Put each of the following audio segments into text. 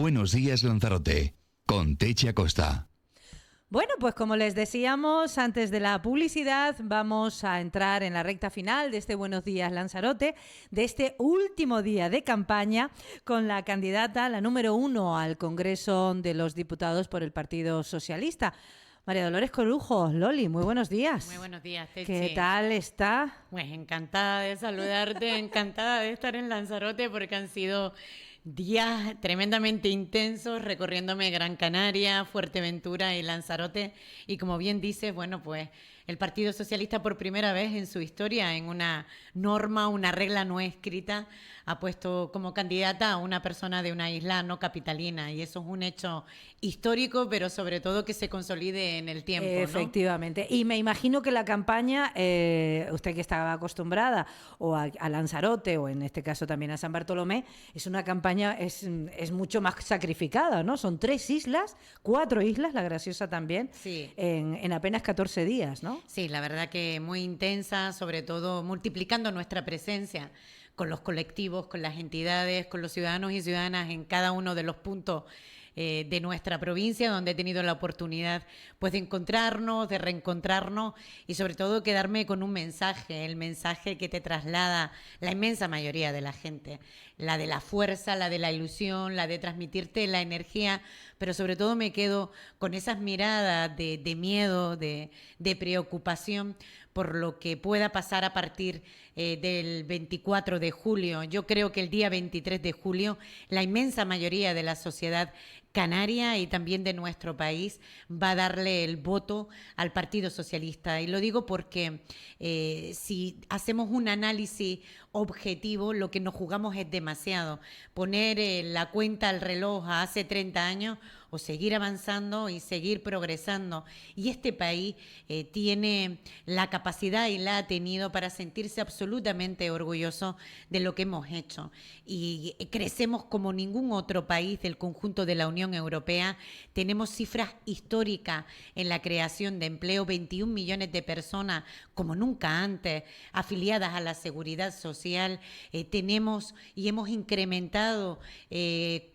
Buenos días, Lanzarote, con Techi Acosta. Bueno, pues como les decíamos antes de la publicidad, vamos a entrar en la recta final de este Buenos Días Lanzarote, de este último día de campaña, con la candidata, la número 1 al Congreso de los Diputados por el Partido Socialista. María Dolores Corujo, Loli, muy buenos días. Muy buenos días, Techi. ¿Qué tal está? Pues encantada de saludarte, encantada de estar en Lanzarote porque han sido días tremendamente intensos recorriéndome Gran Canaria, Fuerteventura y Lanzarote. Y como bien dices, bueno, pues el Partido Socialista por primera vez en su historia, en una norma, una regla no escrita, ha puesto como candidata a una persona de una isla no capitalina. Y eso es un hecho histórico, pero sobre todo que se consolide en el tiempo, ¿no? Efectivamente. Y me imagino que la campaña, usted que estaba acostumbrada o a Lanzarote o en este caso también a San Bartolomé, es una campaña, es mucho más sacrificada, ¿no? Son 3 islas, 4 islas, La Graciosa también, sí, en apenas 14 días, ¿no? Sí, la verdad que muy intensa, sobre todo multiplicando nuestra presencia con los colectivos, con las entidades, con los ciudadanos y ciudadanas en cada uno de los puntos de nuestra provincia, donde he tenido la oportunidad pues de encontrarnos, de reencontrarnos y sobre todo quedarme con un mensaje, el mensaje que te traslada la inmensa mayoría de la gente, la de la fuerza, la de la ilusión, la de transmitirte la energía, pero sobre todo me quedo con esas miradas de miedo, de preocupación por lo que pueda pasar a partir del 24 de julio. Yo creo que el día 23 de julio la inmensa mayoría de la sociedad canaria y también de nuestro país va a darle el voto al Partido Socialista. Y lo digo porque si hacemos un análisis objetivo, lo que nos jugamos es demasiado. Poner la cuenta al reloj a hace 30 años o seguir avanzando y seguir progresando. Y este país tiene la capacidad y la ha tenido para sentirse absolutamente orgulloso de lo que hemos hecho. Y crecemos como ningún otro país del conjunto de la Unión Europea. Tenemos cifras históricas en la creación de empleo, 21 millones de personas como nunca antes, afiliadas a la seguridad social. Tenemos y hemos incrementado,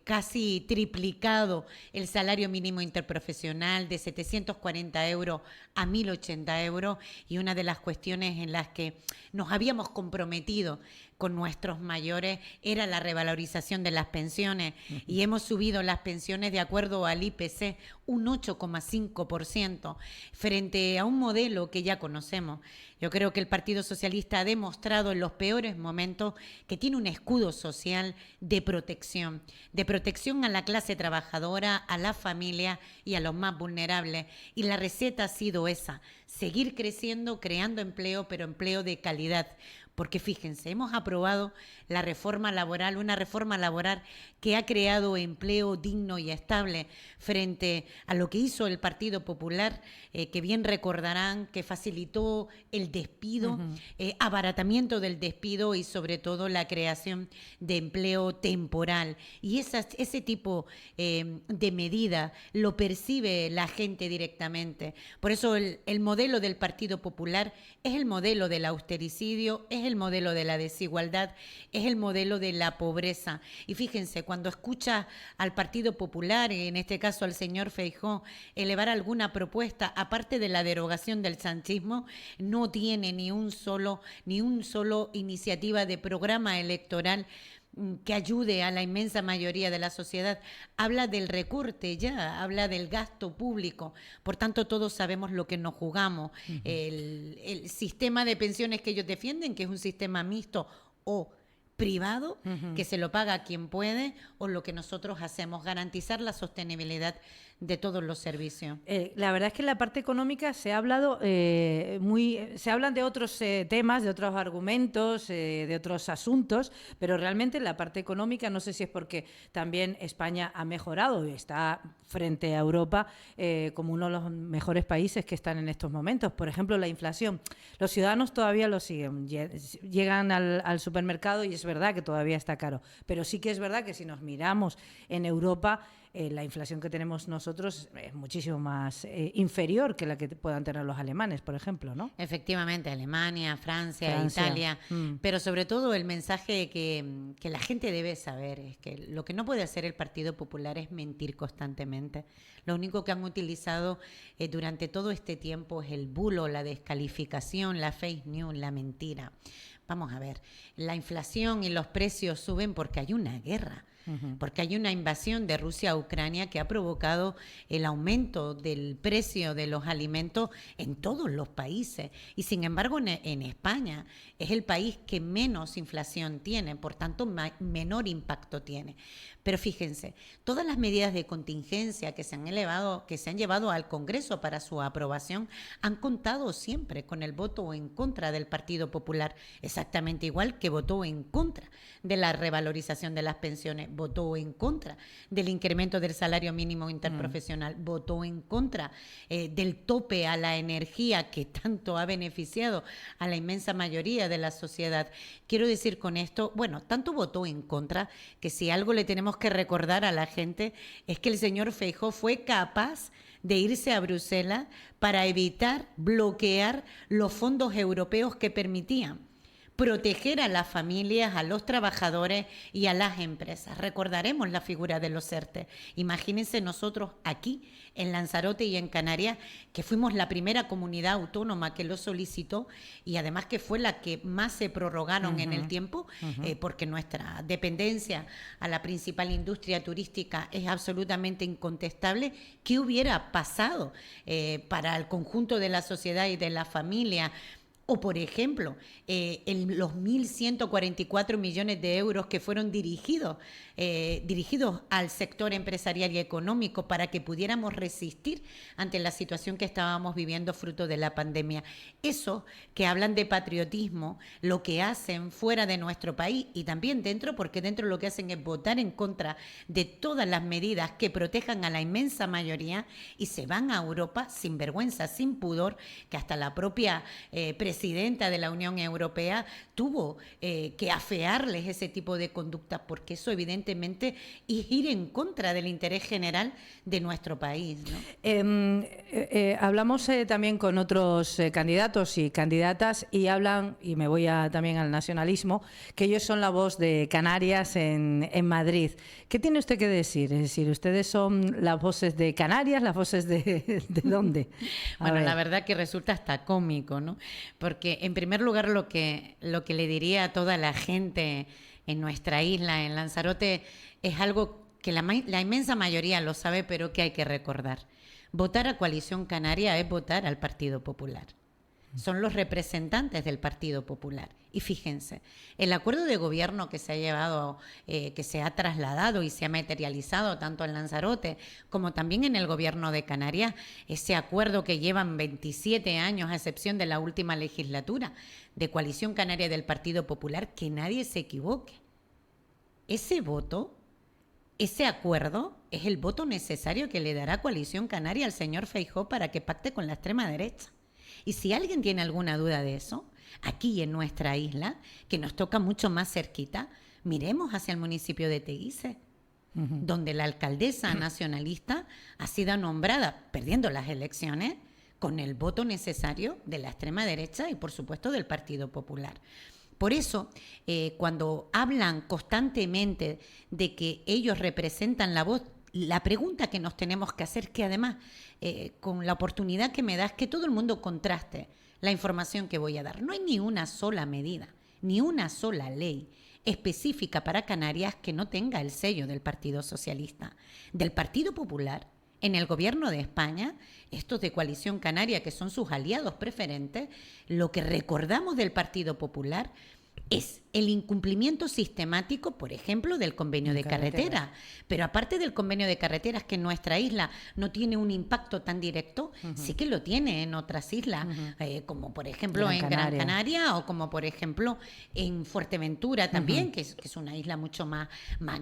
casi triplicado el salario mínimo interprofesional de 740 euros a 1.080 euros, y una de las cuestiones en las que nos habíamos comprometido con nuestros mayores era la revalorización de las pensiones, y hemos subido las pensiones de acuerdo al IPC un 8,5% frente a un modelo que ya conocemos. Yo creo que el Partido Socialista ha demostrado en los peores momentos que tiene un escudo social de protección a la clase trabajadora, a la familia y a los más vulnerables. Y la receta ha sido esa: seguir creciendo, creando empleo, pero empleo de calidad. Porque fíjense, hemos aprobado la reforma laboral, una reforma laboral que ha creado empleo digno y estable frente a lo que hizo el Partido Popular, que bien recordarán que facilitó el despido, abaratamiento del despido y sobre todo la creación de empleo temporal. Y ese tipo de medida lo percibe la gente directamente. Por eso el modelo del Partido Popular es el modelo del austericidio, es el modelo de la desigualdad, es el modelo de la pobreza. Y fíjense, cuando escucha al Partido Popular, en este caso al señor Feijóo, elevar alguna propuesta, aparte de la derogación del sanchismo, no tiene ni un solo iniciativa de programa electoral que ayude a la inmensa mayoría de la sociedad. Habla del recorte ya, habla del gasto público. Por tanto, todos sabemos lo que nos jugamos. El sistema de pensiones que ellos defienden, que es un sistema mixto o privado, que se lo paga quien puede, o lo que nosotros hacemos, garantizar la sostenibilidad de todos los servicios. La verdad es que en la parte económica se ha hablado se hablan de otros temas, de otros argumentos, de otros asuntos, pero realmente en la parte económica, no sé si es porque también España ha mejorado y está frente a Europa como uno de los mejores países que están en estos momentos. Por ejemplo, la inflación. Los ciudadanos todavía lo siguen. Llegan al supermercado y es verdad que todavía está caro, pero sí que es verdad que si nos miramos en Europa, la inflación que tenemos nosotros es muchísimo más inferior que la que puedan tener los alemanes, por ejemplo, ¿no? Efectivamente, Alemania, Francia. Italia, pero sobre todo el mensaje que la gente debe saber es que lo que no puede hacer el Partido Popular es mentir constantemente. Lo único que han utilizado durante todo este tiempo es el bulo, la descalificación, la fake news, la mentira. Vamos a ver, la inflación y los precios suben porque hay una guerra. Porque hay una invasión de Rusia a Ucrania que ha provocado el aumento del precio de los alimentos en todos los países. Y sin embargo, en España es el país que menos inflación tiene, por tanto, menor impacto tiene. Pero fíjense, todas las medidas de contingencia que se han llevado al Congreso para su aprobación han contado siempre con el voto en contra del Partido Popular, exactamente igual que votó en contra de la revalorización de las pensiones, votó en contra del incremento del salario mínimo interprofesional, votó en contra del tope a la energía que tanto ha beneficiado a la inmensa mayoría de la sociedad. Quiero decir con esto, bueno, tanto votó en contra que si algo le tenemos que recordar a la gente es que el señor Feijóo fue capaz de irse a Bruselas para evitar bloquear los fondos europeos que permitían proteger a las familias, a los trabajadores y a las empresas. Recordaremos la figura de los ERTE. Imagínense nosotros aquí, en Lanzarote y en Canarias, que fuimos la primera comunidad autónoma que lo solicitó y además que fue la que más se prorrogaron en el tiempo, porque nuestra dependencia a la principal industria turística es absolutamente incontestable. ¿Qué hubiera pasado para el conjunto de la sociedad y de la familia? O, por ejemplo, los 1.144 millones de euros que fueron dirigidos al sector empresarial y económico para que pudiéramos resistir ante la situación que estábamos viviendo fruto de la pandemia. Eso que hablan de patriotismo, lo que hacen fuera de nuestro país y también dentro, porque dentro lo que hacen es votar en contra de todas las medidas que protejan a la inmensa mayoría y se van a Europa sin vergüenza, sin pudor, que hasta la propia presidenta de la Unión Europea tuvo que afearles ese tipo de conducta, porque eso evidentemente es ir en contra del interés general de nuestro país, ¿no? Hablamos también con otros candidatos y candidatas y hablan, y me voy también al nacionalismo, que ellos son la voz de Canarias en Madrid. ¿Qué tiene usted que decir? Es decir, ¿ustedes son las voces de Canarias, las voces de dónde? Bueno, la verdad que resulta hasta cómico, ¿no? Porque en primer lugar lo que le diría a toda la gente en nuestra isla, en Lanzarote, es algo que la inmensa mayoría lo sabe, pero que hay que recordar. Votar a Coalición Canaria es votar al Partido Popular. Son los representantes del Partido Popular. Y fíjense, el acuerdo de gobierno que se ha llevado, que se ha trasladado y se ha materializado tanto en Lanzarote como también en el gobierno de Canarias, ese acuerdo que llevan 27 años, a excepción de la última legislatura, de Coalición Canaria del Partido Popular, que nadie se equivoque. Ese voto, ese acuerdo, es el voto necesario que le dará Coalición Canaria al señor Feijóo para que pacte con la extrema derecha. Y si alguien tiene alguna duda de eso, aquí en nuestra isla, que nos toca mucho más cerquita, miremos hacia el municipio de Teguise, donde la alcaldesa nacionalista ha sido nombrada, perdiendo las elecciones, con el voto necesario de la extrema derecha y, por supuesto, del Partido Popular. Por eso, cuando hablan constantemente de que ellos representan la voz, la pregunta que nos tenemos que hacer, que además, con la oportunidad que me da, es que todo el mundo contraste la información que voy a dar. No hay ni una sola medida, ni una sola ley específica para Canarias que no tenga el sello del Partido Socialista. Del Partido Popular, en el gobierno de España, estos de Coalición Canaria, que son sus aliados preferentes, lo que recordamos del Partido Popular es el incumplimiento sistemático, por ejemplo, del convenio de carretera. Pero aparte del convenio de carreteras, que en nuestra isla no tiene un impacto tan directo, sí que lo tiene en otras islas, como por ejemplo en Gran Canaria o como por ejemplo en Fuerteventura también, que es una isla mucho más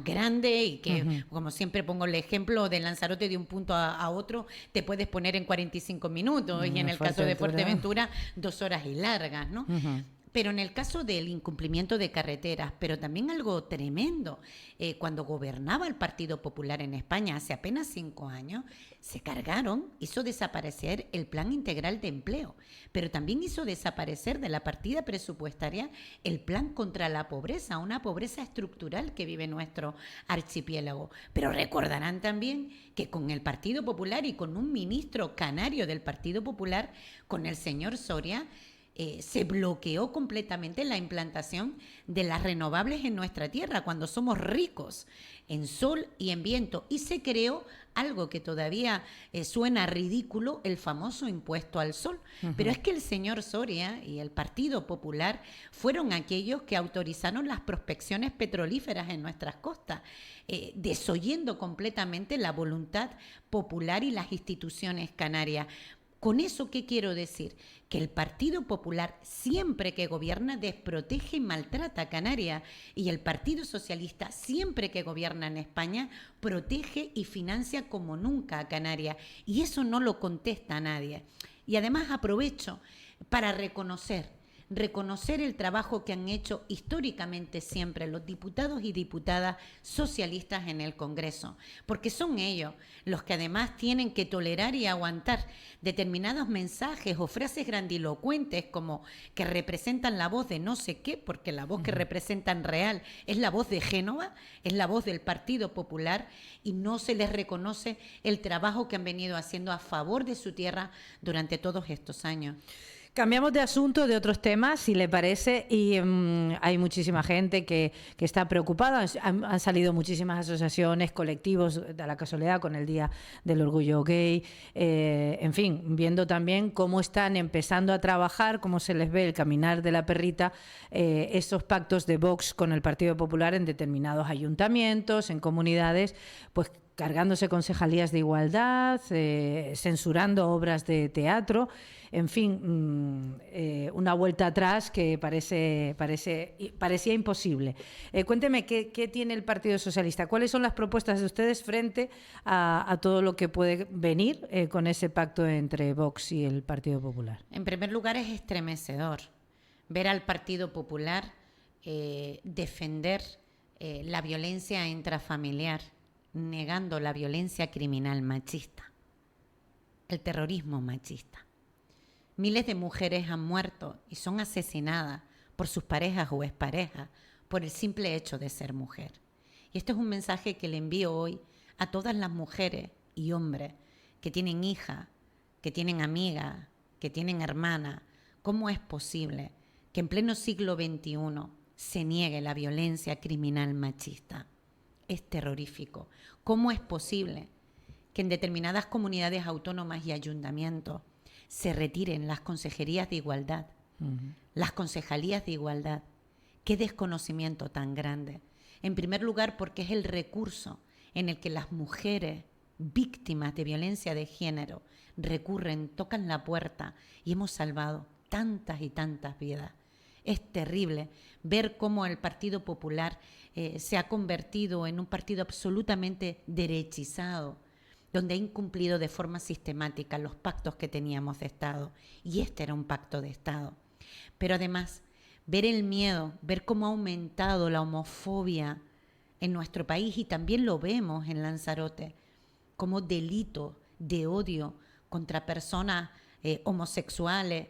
grande y que, como siempre pongo el ejemplo de Lanzarote, de un punto a otro te puedes poner en 45 minutos y en el caso de Fuerteventura 2 horas y largas, ¿no? Pero en el caso del incumplimiento de carreteras, pero también algo tremendo, cuando gobernaba el Partido Popular en España hace apenas 5 años, se cargaron, hizo desaparecer el Plan Integral de Empleo, pero también hizo desaparecer de la partida presupuestaria el Plan contra la Pobreza, una pobreza estructural que vive nuestro archipiélago. Pero recordarán también que con el Partido Popular y con un ministro canario del Partido Popular, con el señor Soria, se bloqueó completamente la implantación de las renovables en nuestra tierra, cuando somos ricos en sol y en viento. Y se creó algo que todavía suena ridículo, el famoso impuesto al sol. Pero es que el señor Soria y el Partido Popular fueron aquellos que autorizaron las prospecciones petrolíferas en nuestras costas, desoyendo completamente la voluntad popular y las instituciones canarias. ¿Con eso qué quiero decir? Que el Partido Popular, siempre que gobierna, desprotege y maltrata a Canarias, y el Partido Socialista, siempre que gobierna en España, protege y financia como nunca a Canarias, y eso no lo contesta a nadie. Y además aprovecho para reconocer el trabajo que han hecho históricamente siempre los diputados y diputadas socialistas en el Congreso, porque son ellos los que además tienen que tolerar y aguantar determinados mensajes o frases grandilocuentes como que representan la voz de no sé qué, porque la voz que representan real es la voz de Génova, es la voz del Partido Popular, y no se les reconoce el trabajo que han venido haciendo a favor de su tierra durante todos estos años. Cambiamos de asunto, de otros temas, si le parece, y hay muchísima gente que está preocupada. Han salido muchísimas asociaciones, colectivos, de la casualidad, con el Día del Orgullo Gay. En fin, viendo también cómo están empezando a trabajar, cómo se les ve el caminar de la perrita, esos pactos de Vox con el Partido Popular en determinados ayuntamientos, en comunidades, pues cargándose concejalías de igualdad, censurando obras de teatro, en fin, una vuelta atrás que parecía imposible. Cuénteme, ¿qué tiene el Partido Socialista? ¿Cuáles son las propuestas de ustedes frente a todo lo que puede venir con ese pacto entre Vox y el Partido Popular? En primer lugar, es estremecedor ver al Partido Popular defender la violencia intrafamiliar, negando la violencia criminal machista, el terrorismo machista. Miles de mujeres han muerto y son asesinadas por sus parejas o exparejas por el simple hecho de ser mujer. Y este es un mensaje que le envío hoy a todas las mujeres y hombres que tienen hijas, que tienen amigas, que tienen hermanas. ¿Cómo es posible que en pleno siglo XXI se niegue la violencia criminal machista? Es terrorífico. ¿Cómo es posible que en determinadas comunidades autónomas y ayuntamientos se retiren las consejerías de igualdad, las concejalías de igualdad? Qué desconocimiento tan grande. En primer lugar, porque es el recurso en el que las mujeres víctimas de violencia de género recurren, tocan la puerta, y hemos salvado tantas y tantas vidas. Es terrible ver cómo el Partido Popular se ha convertido en un partido absolutamente derechizado, donde ha incumplido de forma sistemática los pactos que teníamos de Estado. Y este era un pacto de Estado. Pero además, ver el miedo, ver cómo ha aumentado la homofobia en nuestro país, y también lo vemos en Lanzarote, como delito de odio contra personas homosexuales,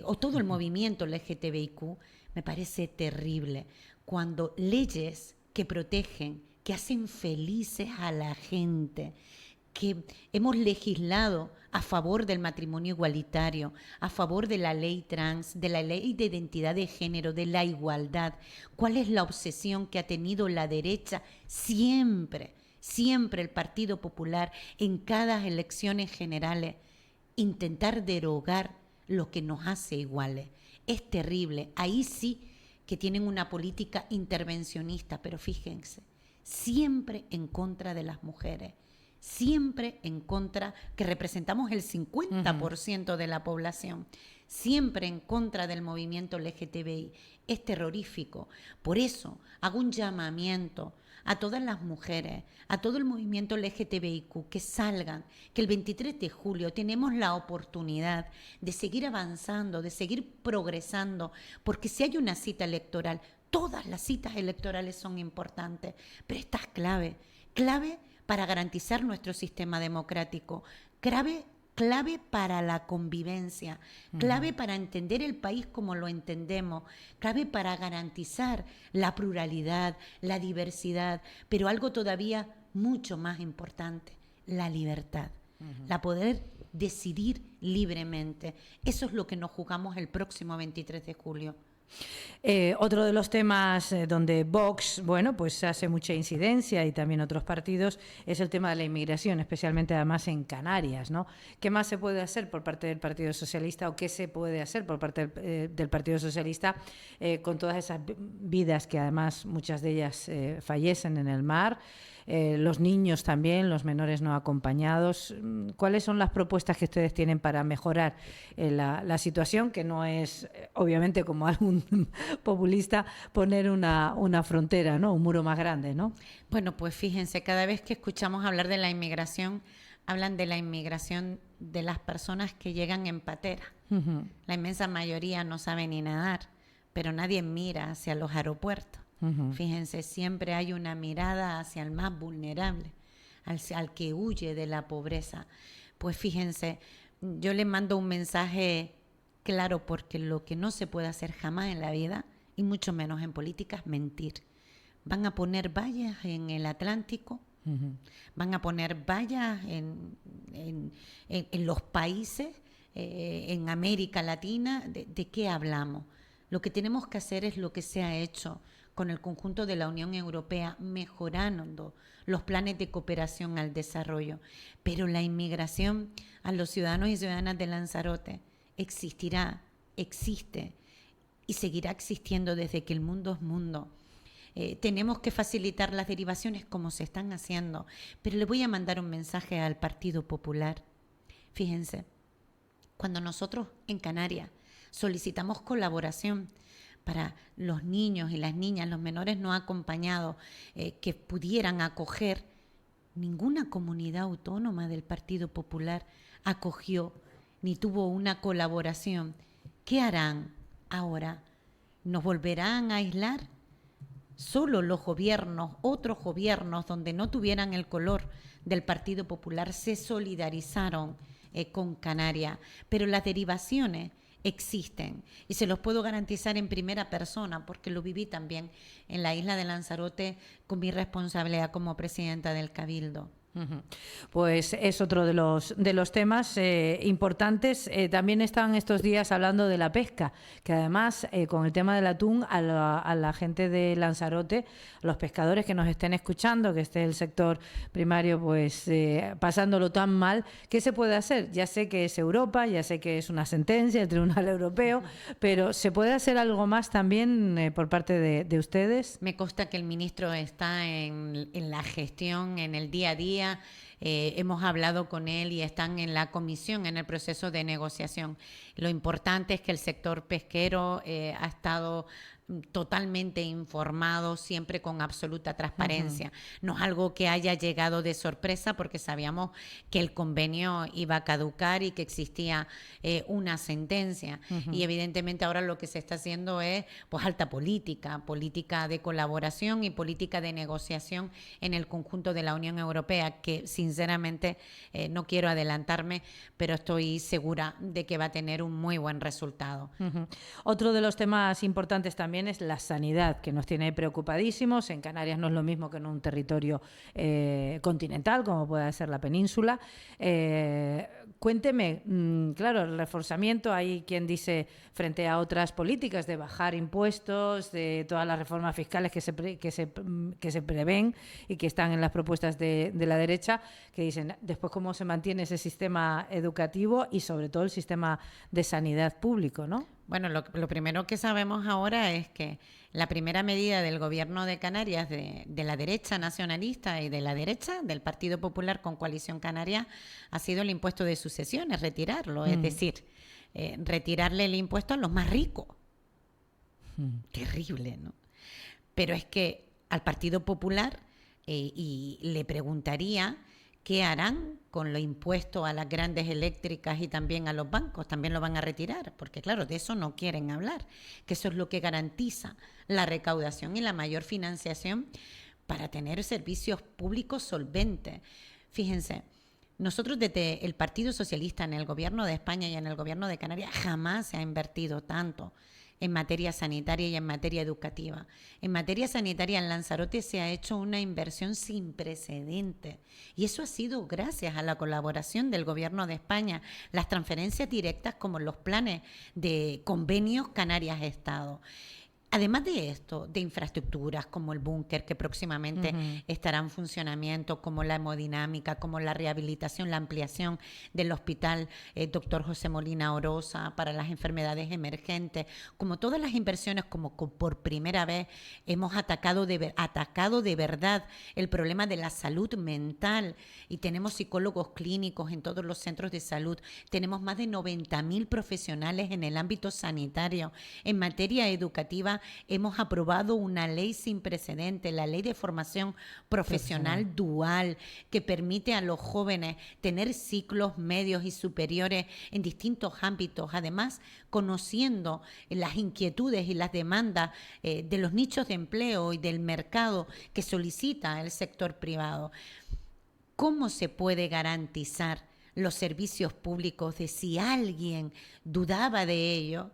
o todo el movimiento LGTBIQ, me parece terrible. Cuando leyes que protegen, que hacen felices a la gente, que hemos legislado a favor del matrimonio igualitario, a favor de la ley trans, de la ley de identidad de género, de la igualdad. ¿Cuál es la obsesión que ha tenido la derecha? Siempre el Partido Popular, en cada elecciones generales, intentar derogar lo que nos hace iguales. Es terrible. Ahí sí que tienen una política intervencionista, pero fíjense, siempre en contra de las mujeres, siempre en contra, que representamos el 50% de la población, siempre en contra del movimiento LGTBI. Es terrorífico. Por eso hago un llamamiento a todas las mujeres, a todo el movimiento LGTBIQ, que salgan, que el 23 de julio tenemos la oportunidad de seguir avanzando, de seguir progresando, porque si hay una cita electoral, todas las citas electorales son importantes, pero esta es clave para garantizar nuestro sistema democrático, clave para la convivencia, clave para entender el país como lo entendemos, clave para garantizar la pluralidad, la diversidad, pero algo todavía mucho más importante, la libertad, la poder decidir libremente. Eso es lo que nos jugamos el próximo 23 de julio. Otro de los temas donde Vox, bueno, pues hace mucha incidencia y también otros partidos, es el tema de la inmigración, especialmente además en Canarias, ¿no? ¿Qué más se puede hacer por parte del Partido Socialista o qué se puede hacer por parte del Partido Socialista con todas esas vidas que además muchas de ellas fallecen en el mar? Los niños también, los menores no acompañados. ¿Cuáles son las propuestas que ustedes tienen para mejorar la situación? Que no es, obviamente, como algún populista, poner una frontera, ¿no? Un muro más grande, ¿no? Bueno, pues fíjense, cada vez que escuchamos hablar de la inmigración, hablan de la inmigración de las personas que llegan en patera. Uh-huh. La inmensa mayoría no sabe ni nadar, pero nadie mira hacia los aeropuertos. Uh-huh. Fíjense, siempre hay una mirada hacia el más vulnerable, al que huye de la pobreza. Pues fíjense, yo les mando un mensaje claro, porque lo que no se puede hacer jamás en la vida, y mucho menos en política, es mentir. Van a poner vallas en el Atlántico, uh-huh. Van a poner vallas en los países, en América Latina. ¿De qué hablamos? Lo que tenemos que hacer es lo que se ha hecho con el conjunto de la Unión Europea, mejorando los planes de cooperación al desarrollo. Pero la inmigración a los ciudadanos y ciudadanas de Lanzarote existirá, existe y seguirá existiendo desde que el mundo es mundo. Tenemos que facilitar las derivaciones como se están haciendo, pero le voy a mandar un mensaje al Partido Popular. Fíjense, cuando nosotros en Canarias solicitamos colaboración para los niños y las niñas, los menores no acompañados, que pudieran acoger, ninguna comunidad autónoma del Partido Popular acogió ni tuvo una colaboración. ¿Qué harán ahora? ¿Nos volverán a aislar? Solo los gobiernos, otros gobiernos donde no tuvieran el color del Partido Popular se solidarizaron con Canarias, pero las derivaciones existen y se los puedo garantizar en primera persona porque lo viví también en la isla de Lanzarote con mi responsabilidad como presidenta del Cabildo. Pues es otro de los temas importantes. También están estos días hablando de la pesca, que además con el tema del atún a la gente de Lanzarote, los pescadores que nos estén escuchando, que esté el sector primario pues pasándolo tan mal, ¿qué se puede hacer? Ya sé que es Europa, ya sé que es una sentencia del Tribunal Europeo, pero ¿se puede hacer algo más también por parte de ustedes? Me consta que el ministro está en la gestión, en el día a día. Hemos hablado con él y están en la comisión, en el proceso de negociación. Lo importante es que el sector pesquero ha estado totalmente informado, siempre con absoluta transparencia. Uh-huh. No es algo que haya llegado de sorpresa porque sabíamos que el convenio iba a caducar y que existía una sentencia. Uh-huh. Y evidentemente ahora lo que se está haciendo es pues alta política de colaboración y política de negociación en el conjunto de la Unión Europea, que sinceramente no quiero adelantarme, pero estoy segura de que va a tener un muy buen resultado. Uh-huh. Otro de los temas importantes también es la sanidad, que nos tiene preocupadísimos. En Canarias no es lo mismo que en un territorio continental, como puede ser la península. Cuénteme, claro, el reforzamiento, hay quien dice, frente a otras políticas de bajar impuestos, de todas las reformas fiscales que se prevén y que están en las propuestas de la derecha, que dicen, después cómo se mantiene ese sistema educativo y sobre todo el sistema de sanidad público, ¿no? Bueno, lo primero que sabemos ahora es que la primera medida del gobierno de Canarias, de la derecha nacionalista y de la derecha del Partido Popular con Coalición Canaria, ha sido el impuesto de sucesiones, retirarlo, es decir, retirarle el impuesto a los más ricos. Terrible, ¿no? Pero es que al Partido Popular y le preguntaría qué harán con lo impuesto a las grandes eléctricas y también a los bancos. También lo van a retirar, porque claro, de eso no quieren hablar, que eso es lo que garantiza la recaudación y la mayor financiación para tener servicios públicos solventes. Fíjense, nosotros desde el Partido Socialista en el Gobierno de España y en el Gobierno de Canarias jamás se ha invertido tanto en materia sanitaria y en materia educativa. En materia sanitaria en Lanzarote se ha hecho una inversión sin precedentes y eso ha sido gracias a la colaboración del Gobierno de España, las transferencias directas como los planes de convenios Canarias-Estado. Además de esto, de infraestructuras como el búnker que próximamente estará en funcionamiento, como la hemodinámica, como la rehabilitación, la ampliación del hospital Dr. José Molina Orosa para las enfermedades emergentes, como todas las inversiones, como por primera vez hemos atacado de verdad el problema de la salud mental y tenemos psicólogos clínicos en todos los centros de salud, tenemos más de 90.000 profesionales en el ámbito sanitario. En materia educativa hemos aprobado una ley sin precedentes, la Ley de Formación Profesional Dual, que permite a los jóvenes tener ciclos medios y superiores en distintos ámbitos, además conociendo las inquietudes y las demandas de los nichos de empleo y del mercado que solicita el sector privado. ¿Cómo se puede garantizar los servicios públicos de si alguien dudaba de ello?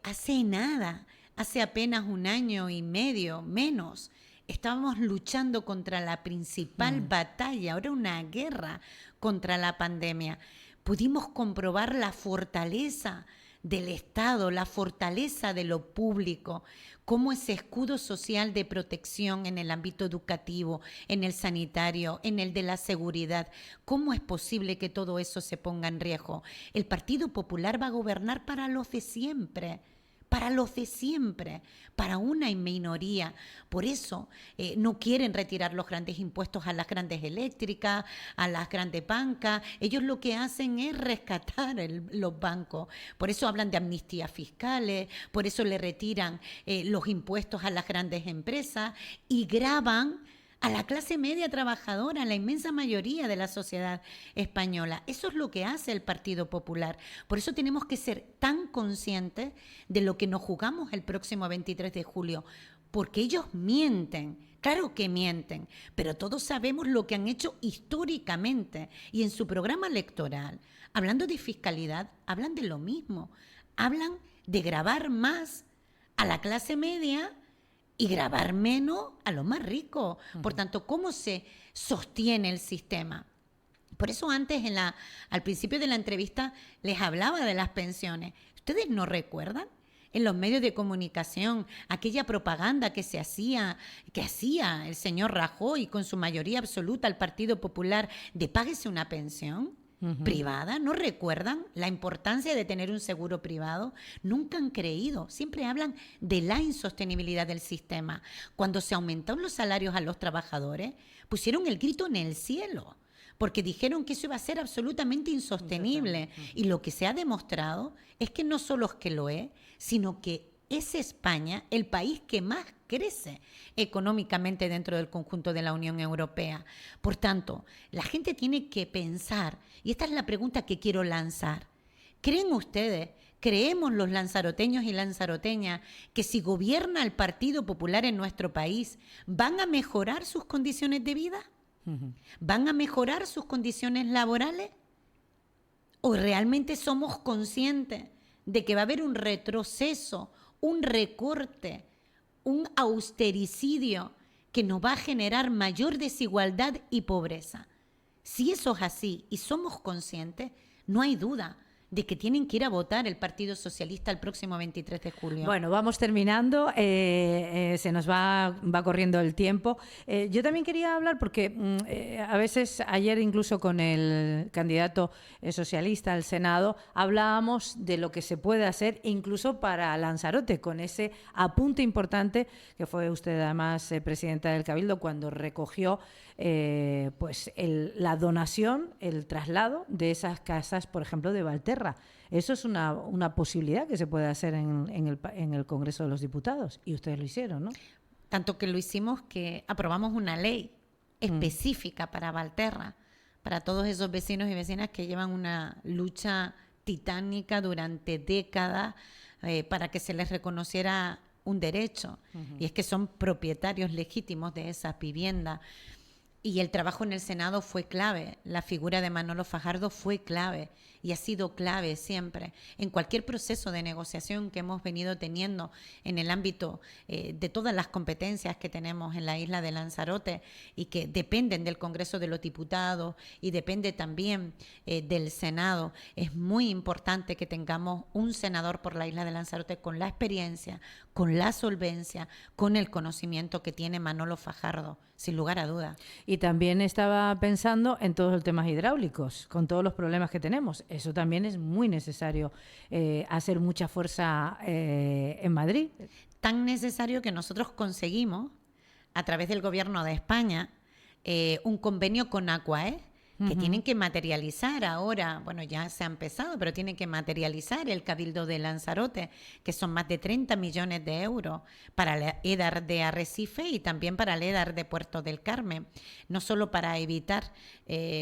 Hace nada. Hace apenas 1 año y medio, menos, estábamos luchando contra la principal batalla, ahora una guerra contra la pandemia. Pudimos comprobar la fortaleza del Estado, la fortaleza de lo público, cómo ese escudo social de protección en el ámbito educativo, en el sanitario, en el de la seguridad, cómo es posible que todo eso se ponga en riesgo. El Partido Popular va a gobernar para los de siempre. Para los de siempre, para una minoría. Por eso no quieren retirar los grandes impuestos a las grandes eléctricas, a las grandes bancas. Ellos lo que hacen es rescatar los bancos. Por eso hablan de amnistías fiscales, por eso le retiran los impuestos a las grandes empresas y gravan a la clase media trabajadora, a la inmensa mayoría de la sociedad española. Eso es lo que hace el Partido Popular. Por eso tenemos que ser tan conscientes de lo que nos jugamos el próximo 23 de julio, porque ellos mienten. Claro que mienten, pero todos sabemos lo que han hecho históricamente. Y en su programa electoral, hablando de fiscalidad, hablan de lo mismo. Hablan de gravar más a la clase media y gravar menos a los más ricos. Por tanto, ¿cómo se sostiene el sistema? Por eso antes, al principio de la entrevista, les hablaba de las pensiones. ¿Ustedes no recuerdan? En los medios de comunicación, aquella propaganda que hacía el señor Rajoy con su mayoría absoluta al Partido Popular de páguese una pensión privada. ¿No recuerdan la importancia de tener un seguro privado? Nunca han creído. Siempre hablan de la insostenibilidad del sistema. Cuando se aumentaron los salarios a los trabajadores, pusieron el grito en el cielo, porque dijeron que eso iba a ser absolutamente insostenible. Y lo que se ha demostrado es que no solo es que lo es, sino que es España el país que más crece económicamente dentro del conjunto de la Unión Europea. Por tanto, la gente tiene que pensar, y esta es la pregunta que quiero lanzar. ¿Creen ustedes, creemos los lanzaroteños y lanzaroteñas, que si gobierna el Partido Popular en nuestro país, van a mejorar sus condiciones de vida? ¿Van a mejorar sus condiciones laborales? ¿O realmente somos conscientes de que va a haber un retroceso, un recorte, un austericidio que nos va a generar mayor desigualdad y pobreza? Si eso es así y somos conscientes, no hay duda de que tienen que ir a votar el Partido Socialista el próximo 23 de julio. Bueno, vamos terminando, se nos va corriendo el tiempo. Yo también quería hablar porque a veces, ayer incluso con el candidato socialista al Senado, hablábamos de lo que se puede hacer incluso para Lanzarote, con ese apunte importante que fue usted además presidenta del Cabildo cuando recogió la donación, el traslado de esas casas, por ejemplo, de Valterra. Eso es una posibilidad que se puede hacer en el Congreso de los Diputados, y ustedes lo hicieron, ¿no? Tanto que lo hicimos que aprobamos una ley específica para Valterra, para todos esos vecinos y vecinas que llevan una lucha titánica durante décadas para que se les reconociera un derecho. Y es que son propietarios legítimos de esas viviendas. Y el trabajo en el Senado fue clave, la figura de Manolo Fajardo fue clave y ha sido clave siempre en cualquier proceso de negociación que hemos venido teniendo en el ámbito de todas las competencias que tenemos en la isla de Lanzarote y que dependen del Congreso de los Diputados y depende también del Senado. Es muy importante que tengamos un senador por la isla de Lanzarote con la experiencia, con la solvencia, con el conocimiento que tiene Manolo Fajardo, sin lugar a duda. Y también estaba pensando en todos los temas hidráulicos, con todos los problemas que tenemos. Eso también es muy necesario, hacer mucha fuerza en Madrid. Tan necesario que nosotros conseguimos, a través del Gobierno de España, un convenio con Aquae, que tienen que materializar ahora, bueno, ya se ha empezado, pero tienen que materializar el Cabildo de Lanzarote, que son más de 30 millones de euros para el EDAR de Arrecife y también para el EDAR de Puerto del Carmen, no solo para evitar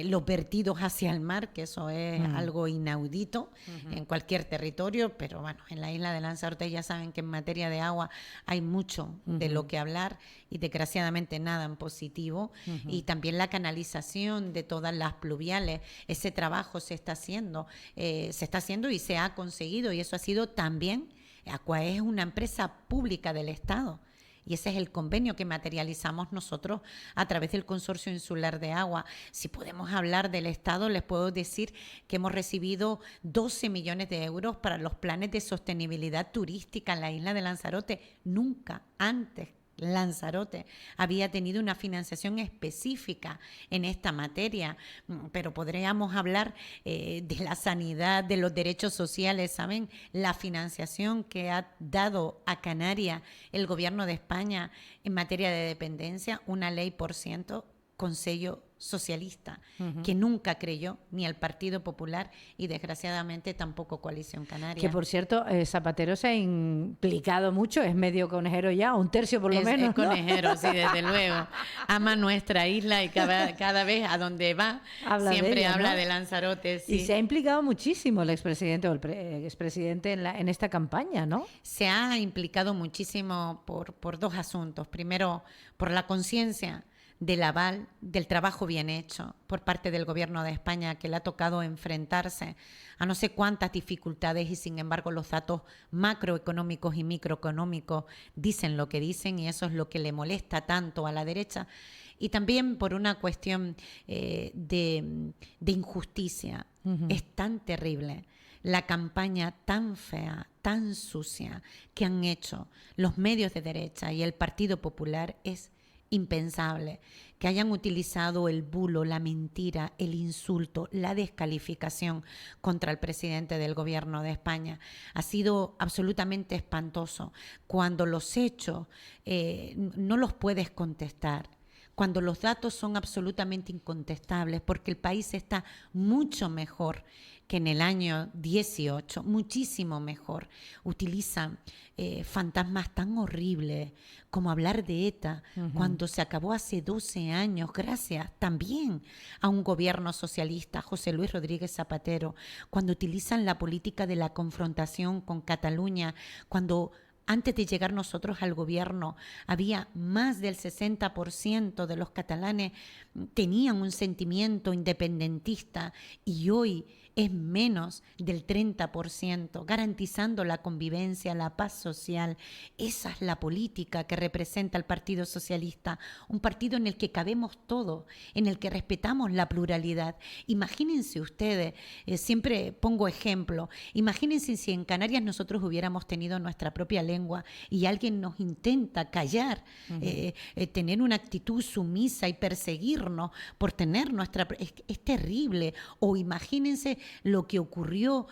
los vertidos hacia el mar, que eso es algo inaudito en cualquier territorio, pero bueno, en la isla de Lanzarote ya saben que en materia de agua hay mucho de lo que hablar y desgraciadamente nada en positivo, y también la canalización de todas las pluviales, ese trabajo se está haciendo y se ha conseguido, y eso ha sido también, Aquae es una empresa pública del Estado, y ese es el convenio que materializamos nosotros a través del Consorcio Insular de Agua. Si podemos hablar del Estado, les puedo decir que hemos recibido 12 millones de euros para los planes de sostenibilidad turística en la isla de Lanzarote. Nunca antes Lanzarote había tenido una financiación específica en esta materia, pero podríamos hablar de la sanidad, de los derechos sociales, ¿saben? La financiación que ha dado a Canarias el Gobierno de España en materia de dependencia, una ley por ciento con sello socialista, que nunca creyó ni el Partido Popular y desgraciadamente tampoco Coalición Canaria. Que por cierto, Zapatero se ha implicado mucho, es medio conejero ya, un tercio por lo menos. Es conejero, sí, desde luego. Ama nuestra isla y cada vez a donde va siempre habla de Lanzarote. Sí. Y se ha implicado muchísimo el expresidente o el expresidente en esta campaña, ¿no? Se ha implicado muchísimo por dos asuntos. Primero, por la conciencia del aval, del trabajo bien hecho por parte del Gobierno de España, que le ha tocado enfrentarse a no sé cuántas dificultades y sin embargo los datos macroeconómicos y microeconómicos dicen lo que dicen, y eso es lo que le molesta tanto a la derecha. Y también por una cuestión de injusticia. Es tan terrible la campaña tan fea, tan sucia que han hecho los medios de derecha y el Partido Popular. Es impensable que hayan utilizado el bulo, la mentira, el insulto, la descalificación contra el presidente del Gobierno de España. Ha sido absolutamente espantoso cuando los hechos no los puedes contestar, cuando los datos son absolutamente incontestables, porque el país está mucho mejor que en el año 18, muchísimo mejor. Utilizan fantasmas tan horribles como hablar de ETA, cuando se acabó hace 12 años, gracias también a un gobierno socialista, José Luis Rodríguez Zapatero, cuando utilizan la política de la confrontación con Cataluña, cuando antes de llegar nosotros al gobierno, había más del 60% de los catalanes tenían un sentimiento independentista, y hoy es menos del 30%, garantizando la convivencia, la paz social. Esa es la política que representa el Partido Socialista, un partido en el que cabemos todos, en el que respetamos la pluralidad. Imagínense ustedes, siempre pongo ejemplo, imagínense si en Canarias nosotros hubiéramos tenido nuestra propia lengua y alguien nos intenta callar, tener una actitud sumisa y perseguirnos por tener nuestra... Es terrible. O imagínense lo que ocurrió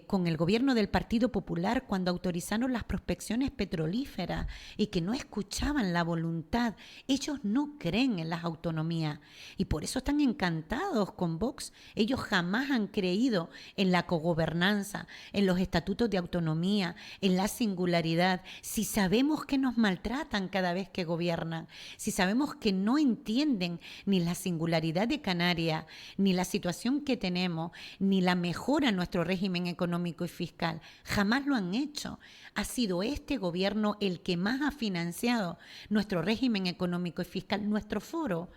con el gobierno del Partido Popular cuando autorizaron las prospecciones petrolíferas y que no escuchaban la voluntad. Ellos no creen en las autonomías y por eso están encantados con Vox. Ellos jamás han creído en la cogobernanza, en los estatutos de autonomía, en la singularidad. Si sabemos que nos maltratan cada vez que gobiernan, si sabemos que no entienden ni la singularidad de Canarias, ni la situación que tenemos, ni la mejora en nuestro régimen económico y fiscal, jamás lo han hecho. Ha sido este gobierno el que más ha financiado nuestro régimen económico y fiscal, nuestro foro.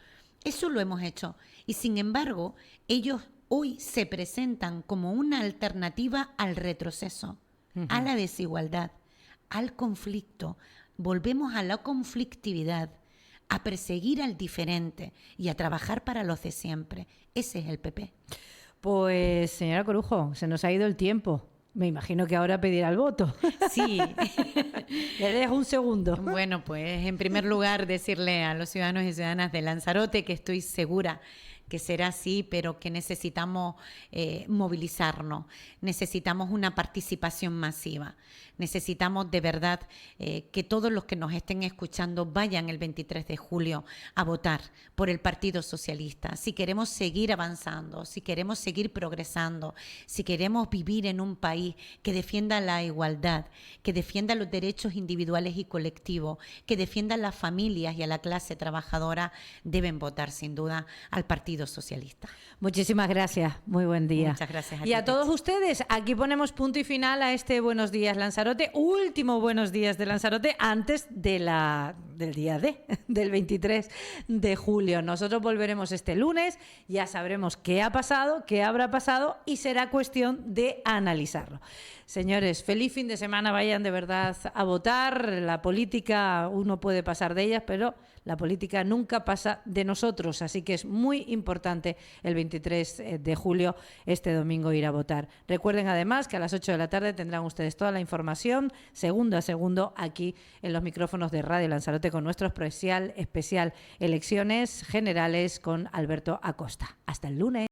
Eso lo hemos hecho. Y sin embargo, ellos hoy se presentan como una alternativa al retroceso, a la desigualdad, al conflicto. Volvemos a la conflictividad, a perseguir al diferente y a trabajar para los de siempre. Ese es el PP. Pues, señora Corujo, se nos ha ido el tiempo. Me imagino que ahora pedirá el voto. Sí. Le dejo un segundo. Bueno, pues en primer lugar decirle a los ciudadanos y ciudadanas de Lanzarote que estoy segura que será así, pero que necesitamos movilizarnos, necesitamos una participación masiva, necesitamos de verdad que todos los que nos estén escuchando vayan el 23 de julio a votar por el Partido Socialista. Si queremos seguir avanzando, si queremos seguir progresando, si queremos vivir en un país que defienda la igualdad, que defienda los derechos individuales y colectivos, que defienda a las familias y a la clase trabajadora, deben votar sin duda al Partido Socialista. Muchísimas gracias, muy buen día. Muchas gracias. Y a todos ustedes, aquí ponemos punto y final a este Buenos Días Lanzarote, último Buenos Días de Lanzarote antes del día del 23 de julio. Nosotros volveremos este lunes, ya sabremos qué ha pasado, qué habrá pasado y será cuestión de analizarlo. Señores, feliz fin de semana, vayan de verdad a votar. La política, uno puede pasar de ellas, pero la política nunca pasa de nosotros, así que es muy importante el 23 de julio, este domingo, ir a votar. Recuerden además que a las 8 de la tarde tendrán ustedes toda la información, segundo a segundo, aquí en los micrófonos de Radio Lanzarote con nuestro especial Elecciones Generales con Alberto Acosta. Hasta el lunes.